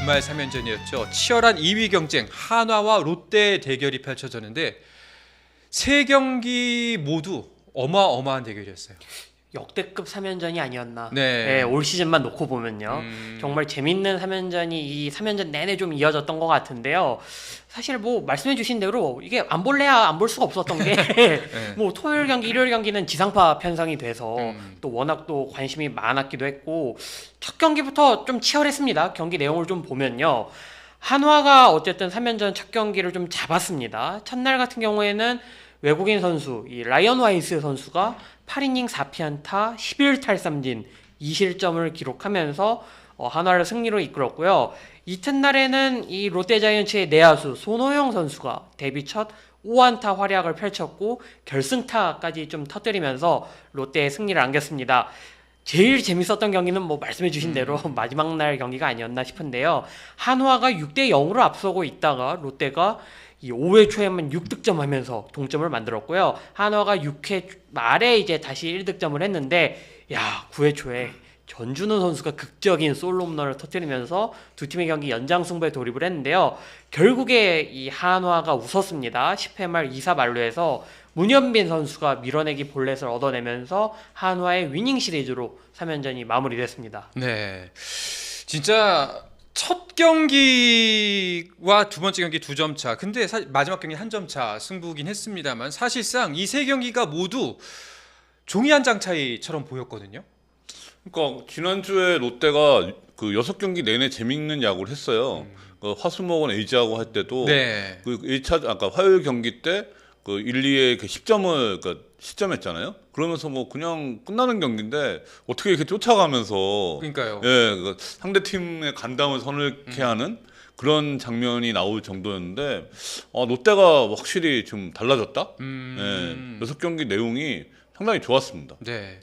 주말 3연전이었죠. 치열한 2위 경쟁 한화와 롯데 대결이 펼쳐졌는데 세 경기 모두 어마어마한 대결이었어요. 역대급 3연전이 아니었나. 네. 네, 올 시즌만 놓고 보면요. 정말 재밌는 3연전이 이 3연전 내내 좀 이어졌던 것 같은데요. 사실 뭐 말씀해 주신 대로 이게 안 볼래야 안 볼 수가 없었던 게 뭐 토요일 경기, 일요일 경기는 지상파 편성이 돼서 또 워낙 또 관심이 많았기도 했고 첫 경기부터 좀 치열했습니다. 경기 내용을 좀 보면요. 한화가 어쨌든 3연전 첫 경기를 좀 잡았습니다. 첫날 같은 경우에는 외국인 선수 이 라이언 와이스 선수가 8이닝 4피안타 11탈삼진 2실점을 기록하면서 한화를 승리로 이끌었고요. 이튿날에는 이 롯데자이언츠의 내야수 손호영 선수가 데뷔 첫 5안타 활약을 펼쳤고 결승타까지 좀 터뜨리면서 롯데의 승리를 안겼습니다. 제일 재밌었던 경기는 뭐 말씀해주신 대로 마지막 날 경기가 아니었나 싶은데요. 한화가 6대0으로 앞서고 있다가 롯데가 이 5회 초에만 6득점 하면서 동점을 만들었고요. 한화가 6회 말에 이제 다시 1득점을 했는데, 야, 9회 초에 전준우 선수가 극적인 솔로 홈런을 터뜨리면서 두 팀의 경기 연장 승부에 돌입을 했는데요. 결국에 이 한화가 웃었습니다. 10회 말 2사 만루에서 문현빈 선수가 밀어내기 볼넷을 얻어내면서 한화의 위닝 시리즈로 3연전이 마무리됐습니다. 네. 진짜 첫 경기와 두 번째 경기 2점 차. 근데 마지막 경기 1점 차 승부긴 했습니다만 사실상 이 세 경기가 모두 종이 한 장 차이처럼 보였거든요. 그러니까 지난주에 롯데가 그 6경기 내내 재밌는 야구를 했어요. 그 화수목은 LG하고 할 때도 네. 그 1차 아까 화요일 경기 때 그 1, 2에 10점을 그러니까 시점했잖아요. 그러면서 뭐 그냥 끝나는 경기인데 어떻게 이렇게 쫓아가면서 그러니까요. 예, 그 상대 팀의 간담을 서늘케 하는 그런 장면이 나올 정도였는데 롯데가 확실히 좀 달라졌다. 예, 6경기 내용이 상당히 좋았습니다. 네.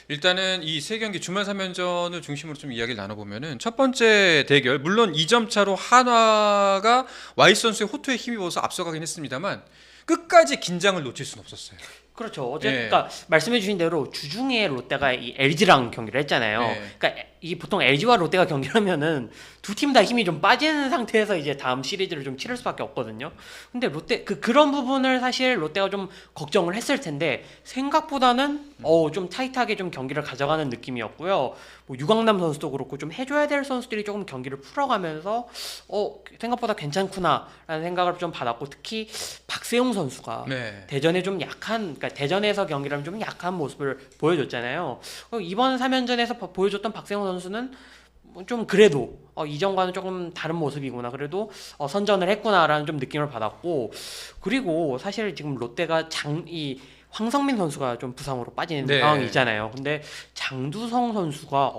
일단은 이 세 경기 주말 3연전을 중심으로 좀 이야기를 나눠보면은 첫 번째 대결 물론 2점 차로 한화가 와이스 선수의 호투에 힘입어서 앞서가긴 했습니다만 끝까지 긴장을 놓칠 수는 없었어요. 그렇죠. 네. 그러니까 말씀해주신 대로 주중에 롯데가 이 LG랑 경기를 했잖아요. 네. 그러니까 이 보통 LG와 롯데가 경기하면은 두 팀 다 힘이 좀 빠지는 상태에서 이제 다음 시리즈를 좀 치를 수밖에 없거든요. 근데 롯데 그런 부분을 사실 롯데가 좀 걱정을 했을 텐데 생각보다는 좀 타이트하게 좀 경기를 가져가는 느낌이었고요. 뭐 유강남 선수도 그렇고 좀 해줘야 될 선수들이 조금 경기를 풀어가면서 생각보다 괜찮구나라는 생각을 좀 받았고 특히 박세웅 선수가 네. 대전에 좀 약한, 그러니까 대전에서 경기를 하면 좀 약한 모습을 보여줬잖아요. 이번 3연전에서 보여줬던 박세웅 선수는 좀 그래도 이전과는 조금 다른 모습이구나. 그래도 선전을 했구나라는 좀 느낌을 받았고 그리고 사실 지금 롯데가 이 황성민 선수가 좀 부상으로 빠지는 네. 상황이 있잖아요. 근데 장두성 선수가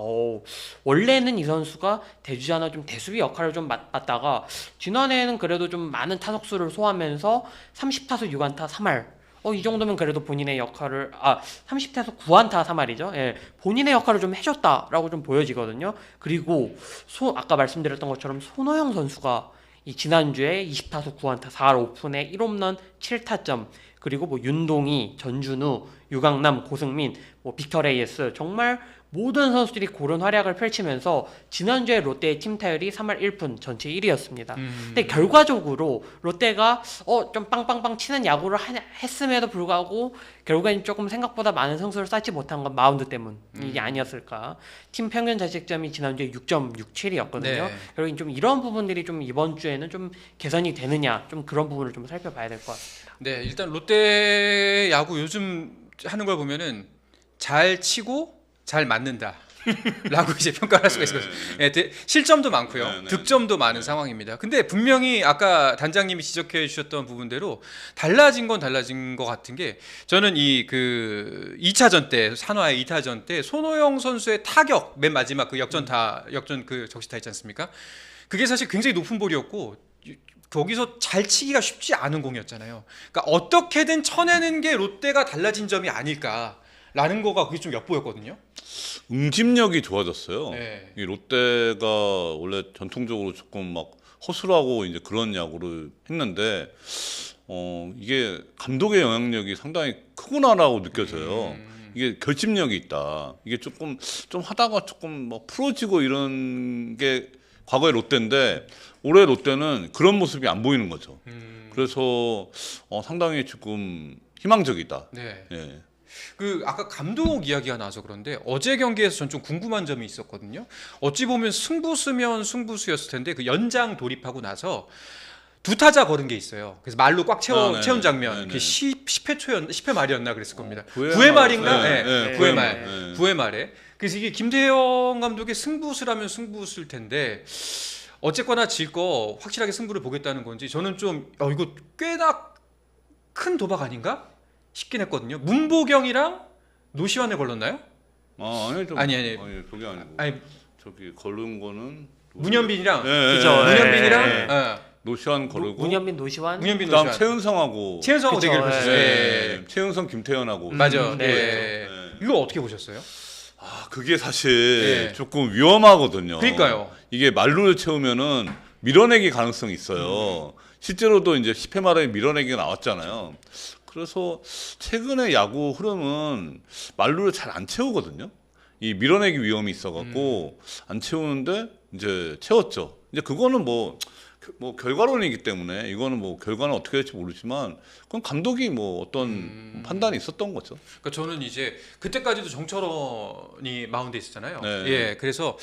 원래는 이 선수가 대주자나 좀 대수비 역할을 좀 맡다가 지난해에는 그래도 좀 많은 타석수를 소화하면서 30타수 6안타 3할 이 정도면 그래도 본인의 역할을 30타수 9안타 3할이죠. 예. 본인의 역할을 좀 해줬다라고 좀 보여지거든요. 그리고 아까 말씀드렸던 것처럼 손호영 선수가 이 지난주에 20타수 9안타 4할 오픈에 1홈런 7타점 그리고 뭐 윤동희, 전준우, 유강남, 고승민, 뭐 빅터 레이스 정말 모든 선수들이 고른 활약을 펼치면서 지난주에 롯데의 팀 타율이 3할 1푼 전체 1위였습니다. 근데 결과적으로 롯데가 좀 빵빵빵 치는 야구를 했음에도 불구하고 결국엔 조금 생각보다 많은 승수를 쌓지 못한 건 마운드 때문이 아니었을까. 팀 평균 자책점이 지난주에 6.67이었거든요. 네. 결국엔 좀 이런 부분들이 좀 이번 주에는 좀 개선이 되느냐 좀 그런 부분을 좀 살펴봐야 될 것 같습니다. 네, 일단 롯데 야구 요즘 하는 걸 보면은 잘 치고 잘 맞는다. 라고 이제 평가를 할 수가 있거든요. 네, 실점도 많고요. 득점도 많은 상황입니다. 근데 분명히 아까 단장님이 지적해 주셨던 부분대로 달라진 건 달라진 것 같은 게 저는 이 그 2차전 때 한화의 2타전 때 손호영 선수의 타격 맨 마지막 그 역전 그 적시타 있지 않습니까? 그게 사실 굉장히 높은 볼이었고 거기서 잘 치기가 쉽지 않은 공이었잖아요. 그러니까 어떻게든 쳐내는 게 롯데가 달라진 점이 아닐까라는 거가 그게 좀 엿보였거든요. 응집력이 좋아졌어요. 네. 이 롯데가 원래 전통적으로 조금 막 허술하고 이제 그런 야구를 했는데 이게 감독의 영향력이 상당히 크구나라고 느껴져요. 이게 결집력이 있다. 이게 좀 하다가 조금 막 풀어지고 이런 게 과거의 롯데인데 올해 롯데는 그런 모습이 안 보이는 거죠. 그래서 상당히 조금 희망적이다. 네. 예. 그 아까 감독 이야기가 나와서 그런데 어제 경기에서 전 좀 궁금한 점이 있었거든요. 어찌 보면 승부수면 승부수였을 텐데 그 연장 돌입하고 나서 두 타자 걸은 게 있어요. 그래서 말로 꽉 채운 장면. 네네. 그게 10회 초였나 10회 말이었나 그랬을 겁니다. 9회 9회 말인가? 네, 네. 네, 9회 네. 말. 네. 9회 말에. 그래서 이게 김태형 감독의 승부수라면 승부수일 텐데 어쨌거나 질 거 확실하게 승부를 보겠다는 건지 저는 좀 이거 꽤나 큰 도박 아닌가 싶긴 했거든요. 문보경이랑 노시환을 걸렀나요? 아니 아니. 그게 아니고 아니 저기 걸른 거는 문현빈이랑 그죠. 문현빈이랑 노시환 거르고 문현빈, 노시환. 문현빈 그다음 노시환 최은성하고 최은성하고 그쵸, 대결을 했어요. 예. 최은성 김태현하고 맞아. 네. 네. 이거 어떻게 보셨어요? 그게 사실 네. 조금 위험하거든요. 그러니까요. 이게 말루를 채우면은 밀어내기 가능성이 있어요. 실제로도 이제 10회 말에 밀어내기가 나왔잖아요. 그래서 최근에 야구 흐름은 말루를 잘 안 채우거든요. 이 밀어내기 위험이 있어갖고 안 채우는데 이제 채웠죠. 이제 그거는 뭐 결과론이기 때문에 이거는 뭐 결과는 어떻게 될지 모르지만 그건 감독이 뭐 어떤 판단이 있었던 거죠. 그러니까 저는 이제 그때까지도 정철원이 마운드에 있었잖아요. 네. 예, 그래서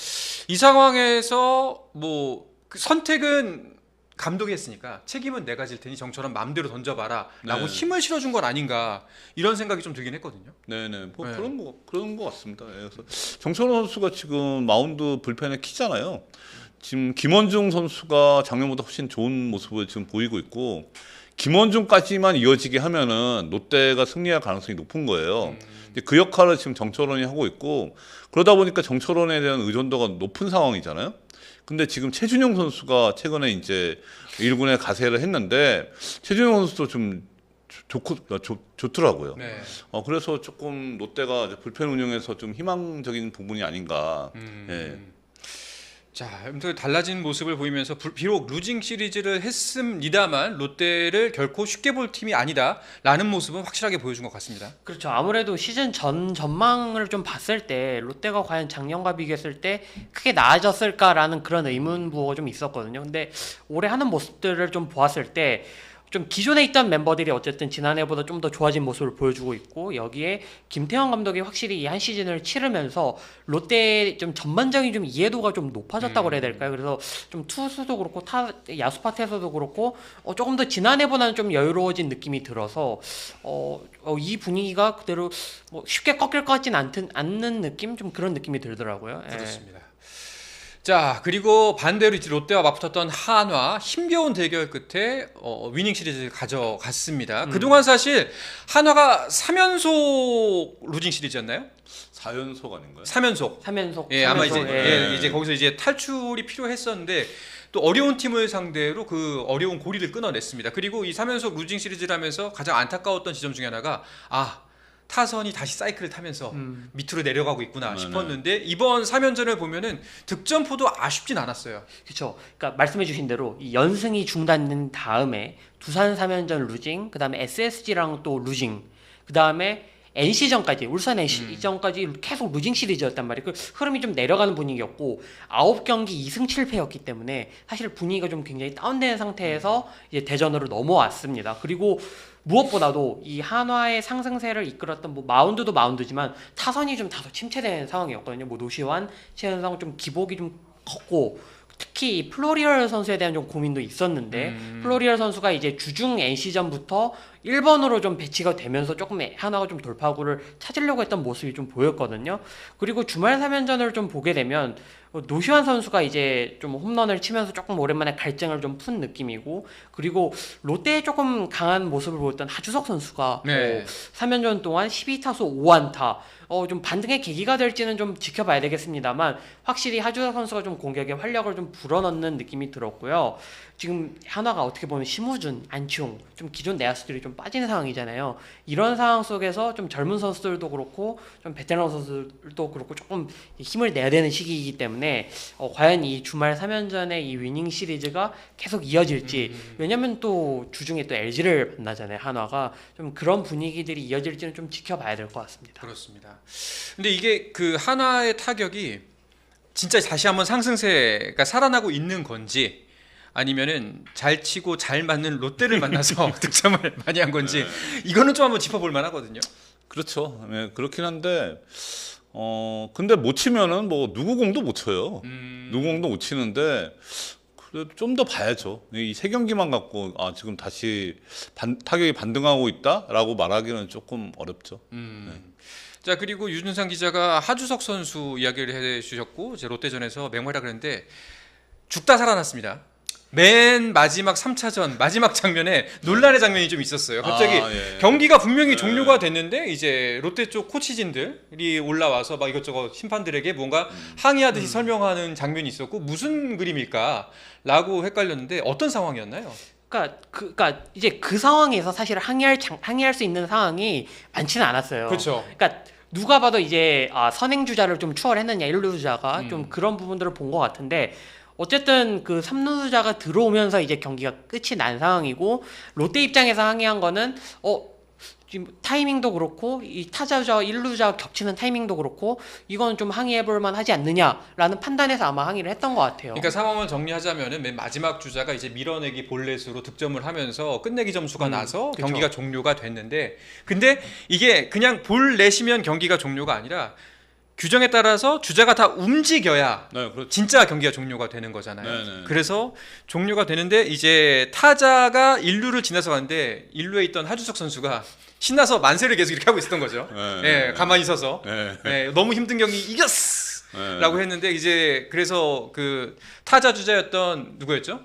이 상황에서 뭐 그 선택은 감독이 했으니까 책임은 내가 질 테니 정철원 마음대로 던져봐라라고 네. 힘을 실어준 건 아닌가 이런 생각이 좀 들긴 했거든요. 네네. 뭐 네. 그런 거 같습니다. 예, 그래서 정철원 선수가 지금 마운드 불펜에 키잖아요. 지금 김원중 선수가 작년보다 훨씬 좋은 모습을 지금 보이고 있고 김원중까지만 이어지게 하면은 롯데가 승리할 가능성이 높은 거예요. 근데 그 역할을 지금 정철원이 하고 있고 그러다 보니까 정철원에 대한 의존도가 높은 상황이잖아요. 근데 지금 최준용 선수가 최근에 이제 1군에 가세를 했는데 최준용 선수도 좀 좋더라고요. 네. 그래서 조금 롯데가 이제 불펜 운영에서 좀 희망적인 부분이 아닌가. 예. 자, 아무튼 달라진 모습을 보이면서 비록 루징 시리즈를 했습니다만 롯데를 결코 쉽게 볼 팀이 아니다라는 모습은 확실하게 보여준 것 같습니다. 그렇죠. 아무래도 시즌 전망을 좀 봤을 때 롯데가 과연 작년과 비교했을 때 크게 나아졌을까라는 그런 의문부호가 좀 있었거든요. 근데 올해 하는 모습들을 좀 보았을 때 좀 기존에 있던 멤버들이 어쨌든 지난해보다 좀 더 좋아진 모습을 보여주고 있고 여기에 김태형 감독이 확실히 이 한 시즌을 치르면서 롯데의 좀 전반적인 좀 이해도가 좀 높아졌다고 그래야 될까요? 그래서 좀 투수도 그렇고 야수 파트에서도 그렇고 조금 더 지난해보다는 좀 여유로워진 느낌이 들어서 이 분위기가 그대로 뭐 쉽게 꺾일 것 같진 않는 느낌? 좀 그런 느낌이 들더라고요. 예. 그렇습니다. 자, 그리고 반대로 이제 롯데와 맞붙었던 한화 힘겨운 대결 끝에 위닝 시리즈를 가져갔습니다. 그동안 사실 한화가 3연속 루징 시리즈였나요? 4연속 아닌가요? 3연속. 3연속. 예, 아마 이제 예. 이제 거기서 이제 탈출이 필요했었는데 또 어려운 팀을 상대로 그 어려운 고리를 끊어냈습니다. 그리고 이 3연속 루징 시리즈를 하면서 가장 안타까웠던 지점 중에 하나가 타선이 다시 사이클을 타면서 밑으로 내려가고 있구나 싶었는데 이번 3연전을 보면은 득점포도 아쉽진 않았어요. 그렇죠. 그러니까 말씀해주신 대로 이 연승이 중단된 다음에 두산 3연전 루징, 그 다음에 SSG랑 또 루징, 그 다음에 NC전까지 울산 NC전까지 계속 루징 시리즈였단 말이에요. 그 흐름이 좀 내려가는 분위기였고 9경기 2승 7패였기 때문에 사실 분위기가 좀 굉장히 다운된 상태에서 이제 대전으로 넘어왔습니다. 그리고 무엇보다도 이 한화의 상승세를 이끌었던 뭐 마운드도 마운드지만 타선이 좀 다소 침체된 상황이었거든요. 뭐 노시환, 최은성 좀 기복이 좀 컸고 특히 이 플로리얼 선수에 대한 좀 고민도 있었는데 플로리얼 선수가 이제 주중 NC전부터 1번으로 좀 배치가 되면서 조금 한화가 좀 돌파구를 찾으려고 했던 모습이 좀 보였거든요. 그리고 주말 3연전을 좀 보게 되면 노시환 선수가 이제 좀 홈런을 치면서 조금 오랜만에 갈증을 좀 푼 느낌이고 그리고 롯데에 조금 강한 모습을 보였던 하주석 선수가 3연전 동안 12타수 5안타 좀 반등의 계기가 될지는 좀 지켜봐야 되겠습니다만 확실히 하주석 선수가 좀 공격에 활력을 좀 불어넣는 느낌이 들었고요. 지금 한화가 어떻게 보면 심우준, 안치홍 좀 기존 내야수들이 좀 빠지는 상황이잖아요. 이런 상황 속에서 좀 젊은 선수들도 그렇고 좀 베테랑 선수들도 그렇고 조금 힘을 내야 되는 시기이기 때문에 과연 이 주말 3연전의 이 위닝 시리즈가 계속 이어질지 왜냐면 또 주중에 또 LG를 만나잖아요. 한화가 좀 그런 분위기들이 이어질지는 좀 지켜봐야 될 것 같습니다. 그렇습니다. 근데 이게 그 한화의 타격이 진짜 다시 한번 상승세가 살아나고 있는 건지 아니면은 잘 치고 잘 맞는 롯데를 만나서 득점을 많이 한 건지 이거는 좀 한번 짚어볼 만하거든요. 그렇죠. 네, 그렇긴 한데 근데 못 치면은 뭐 누구 공도 못 쳐요. 누구 공도 못 치는데 그래도 좀 더 봐야죠. 이 세 경기만 갖고 지금 다시 타격이 반등하고 있다라고 말하기는 조금 어렵죠. 자, 그리고 유준상 기자가 하주석 선수 이야기를 해주셨고 이제 롯데전에서 맹활약 그랬는데 죽다 살아났습니다. 맨 마지막 3차전 마지막 장면에 논란의 장면이 좀 있었어요. 갑자기 예. 경기가 분명히 종료가 됐는데 이제 롯데 쪽 코치진들이 올라와서 막 이것저것 심판들에게 뭔가 항의하듯이 설명하는 장면이 있었고 무슨 그림일까라고 헷갈렸는데 어떤 상황이었나요? 그러니까 이제 그 상황에서 사실 항의할 수 있는 상황이 많지는 않았어요. 그렇죠. 그러니까 누가 봐도 이제 선행주자를 좀 추월했느냐 1루주자가 좀 그런 부분들을 본 것 같은데 어쨌든 그 3루주자가 들어오면서 이제 경기가 끝이 난 상황이고 롯데 입장에서 항의한 거는 지금 타이밍도 그렇고 이 타자주자와 1루주자가 겹치는 타이밍도 그렇고 이건 좀 항의해볼 만하지 않느냐라는 판단에서 아마 항의를 했던 것 같아요. 그러니까 상황을 정리하자면은 맨 마지막 주자가 이제 밀어내기 볼넷으로 득점을 하면서 끝내기 점수가 나서 그쵸. 경기가 종료가 됐는데 근데 이게 그냥 볼넷이면 경기가 종료가 아니라 규정에 따라서 주자가 다 움직여야 네, 그렇죠. 진짜 경기가 종료가 되는 거잖아요. 네네. 그래서 종료가 되는데 이제 타자가 1루를 지나서 가는데 1루에 있던 하주석 선수가 신나서 만세를 계속 이렇게 하고 있었던 거죠. 네, 가만히 서서 네. 너무 힘든 경기 이겼어! 라고 했는데 이제 그래서 그 타자 주자였던 누구였죠?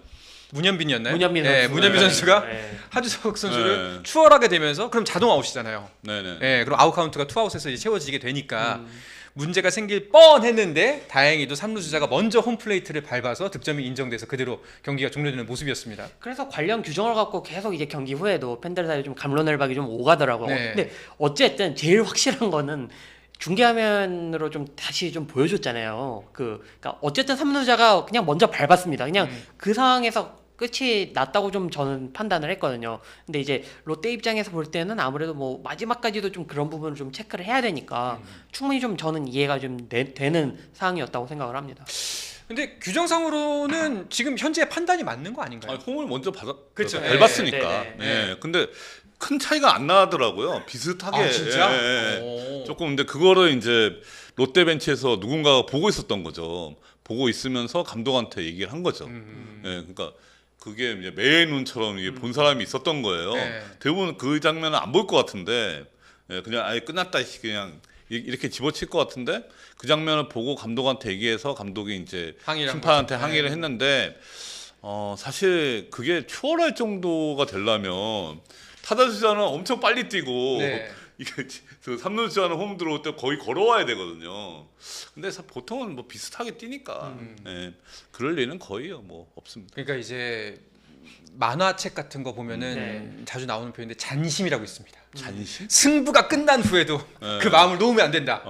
문현빈이었나요? 문현빈 선수. 문현빈 선수가 네. 하주석 선수를 추월하게 되면서 그럼 자동 아웃이잖아요. 네네. 그럼 아웃 카운트가 투아웃에서 이제 채워지게 되니까 문제가 생길 뻔했는데 다행히도 3루 주자가 먼저 홈플레이트를 밟아서 득점이 인정돼서 그대로 경기가 종료되는 모습이었습니다. 그래서 관련 규정을 갖고 계속 이제 경기 후에도 팬들 사이에 좀 갑론을박이 좀 오가더라고요. 네. 근데 어쨌든 제일 확실한 거는 중계화면으로 좀 다시 좀 보여줬잖아요. 그러니까 어쨌든 3루자가 그냥 먼저 밟았습니다. 그냥 그 상황에서 끝이 났다고 좀 저는 판단을 했거든요. 근데 이제 롯데 입장에서 볼 때는 아무래도 뭐 마지막까지도 좀 그런 부분을 좀 체크를 해야 되니까 충분히 좀 저는 이해가 좀 되는 상황이었다고 생각을 합니다. 근데 규정상으로는 지금 현재 판단이 맞는 거 아닌가요? 홈을 먼저 그렇죠. 밟았으니까. 네. 근데 큰 차이가 안 나더라고요. 비슷하게. 진짜? 조금 근데 그거를 이제 롯데 벤치에서 누군가가 보고 있었던 거죠. 보고 있으면서 감독한테 얘기를 한 거죠. 그러니까 그게 이제 매의 눈처럼 이게 본 사람이 있었던 거예요. 대부분 그 장면은 안 볼 것 같은데 그냥 아예 끝났다 그냥 이렇게 집어칠 것 같은데 그 장면을 보고 감독한테 얘기해서 감독이 이제 심판한테 항의를 했는데 사실 그게 추월할 정도가 되려면 타자 주자는 엄청 빨리 뛰고 이게 그 3루 주자는 홈 들어올 때 거의 걸어와야 되거든요. 근데 보통은 뭐 비슷하게 뛰니까 그럴 일은 거의 뭐 없습니다. 그러니까 이제 만화책 같은 거 보면은 자주 나오는 표현인데 잔심이라고 있습니다. 잔심? 승부가 끝난 후에도 그 마음을 놓으면 안 된다.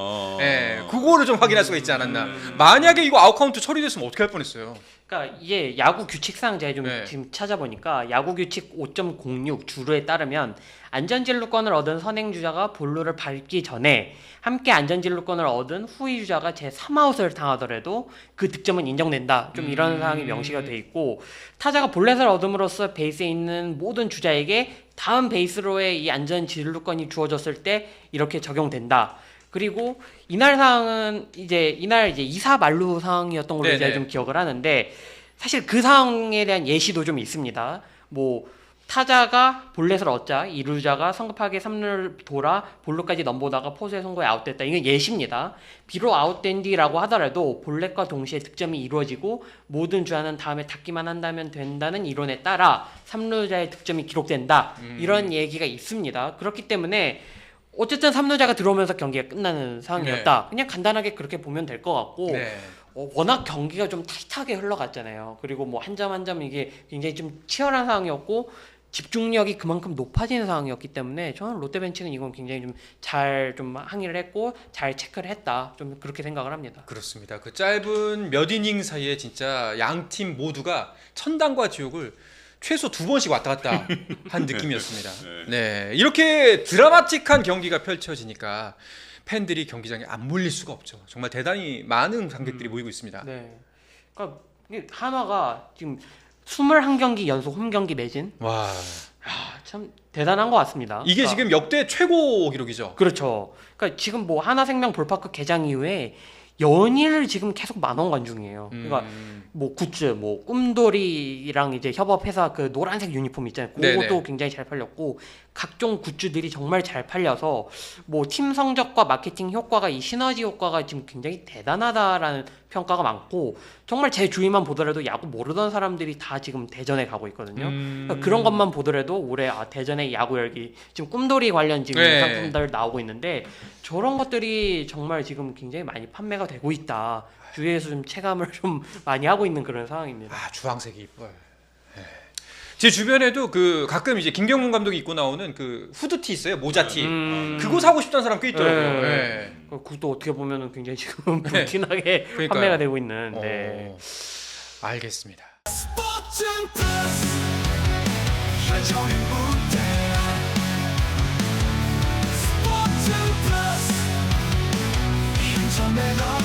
그거를 좀 확인할 수가 있지 않았나. 만약에 이거 아웃카운트 처리됐으면 어떻게 할 뻔했어요. 그러니까 이게 야구 규칙상 제가 좀 네. 지금 찾아보니까 야구 규칙 5.06 주루에 따르면 안전진루권을 얻은 선행주자가 볼루를 밟기 전에 함께 안전진루권을 얻은 후위주자가 제3아웃을 당하더라도 그 득점은 인정된다. 좀 이런 사항이 명시가 돼 있고 타자가 볼넷을 얻음으로써 베이스에 있는 모든 주자에게 다음 베이스로의 이 안전진루권이 주어졌을 때 이렇게 적용된다. 그리고 이날 상황은 이날 2사 만루 상황이었던 걸로 제가 좀 기억을 하는데 사실 그 상황에 대한 예시도 좀 있습니다. 뭐 타자가 볼넷을 얻자 2루자가 성급하게 3루를 돌아 볼루까지 넘보다가 포수의 송구에 아웃됐다. 이건 예시입니다. 비록 아웃된 뒤라고 하더라도 볼넷과 동시에 득점이 이루어지고 모든 주자는 다음에 닿기만 한다면 된다는 이론에 따라 3루자의 득점이 기록된다. 이런 얘기가 있습니다. 그렇기 때문에 어쨌든 3루자가 들어오면서 경기가 끝나는 상황이었다. 그냥 간단하게 그렇게 보면 될 것 같고 워낙 경기가 좀 타이트하게 흘러갔잖아요. 그리고 뭐 한 점 한 점 이게 굉장히 좀 치열한 상황이었고 집중력이 그만큼 높아지는 상황이었기 때문에 저는 롯데 벤치는 이건 굉장히 좀 잘 좀 항의를 했고 잘 체크를 했다. 좀 그렇게 생각을 합니다. 그렇습니다. 그 짧은 몇 이닝 사이에 진짜 양 팀 모두가 천당과 지옥을 최소 2번씩 왔다 갔다 한 느낌이었습니다. 네, 이렇게 드라마틱한 경기가 펼쳐지니까 팬들이 경기장에 안 몰릴 수가 없죠. 정말 대단히 많은 관객들이 모이고 있습니다. 네. 그러니까 이게 한화가 지금 21경기 연속 홈 경기 매진. 와, 참 대단한 것 같습니다. 이게 그러니까, 지금 역대 최고 기록이죠. 그렇죠. 그러니까 지금 뭐 하나생명 볼파크 개장 이후에 연일 지금 계속 만원 관중이에요. 그러니까 뭐 굿즈, 뭐 꿈돌이랑 이제 협업해서 그 노란색 유니폼 있잖아요. 그것도 네네. 굉장히 잘 팔렸고 각종 굿즈들이 정말 잘 팔려서 뭐 팀 성적과 마케팅 효과가 이 시너지 효과가 지금 굉장히 대단하다라는 평가가 많고 정말 제 주위만 보더라도 야구 모르던 사람들이 다 지금 대전에 가고 있거든요. 그러니까 그런 것만 보더라도 올해 대전의 야구 열기 지금 꿈돌이 관련 지금 네. 상품들 나오고 있는데 저런 것들이 정말 지금 굉장히 많이 판매가 되고 있다. 주위에서 좀 체감을 좀 많이 하고 있는 그런 상황입니다. 아, 주황색이 이뻐요. 네. 제 주변에도 그 가끔 이제 김경문 감독이 입고 나오는 그 후드티 있어요, 모자티. 그거 사고 싶다는 사람 꽤 있더라고요. 네. 그것도 어떻게 보면 굉장히 지금 불티나게 그러니까요. 판매가 되고 있는. 네. 알겠습니다. 스포츠는 플러스 한정의 무대 스포츠는 플러스 인터넷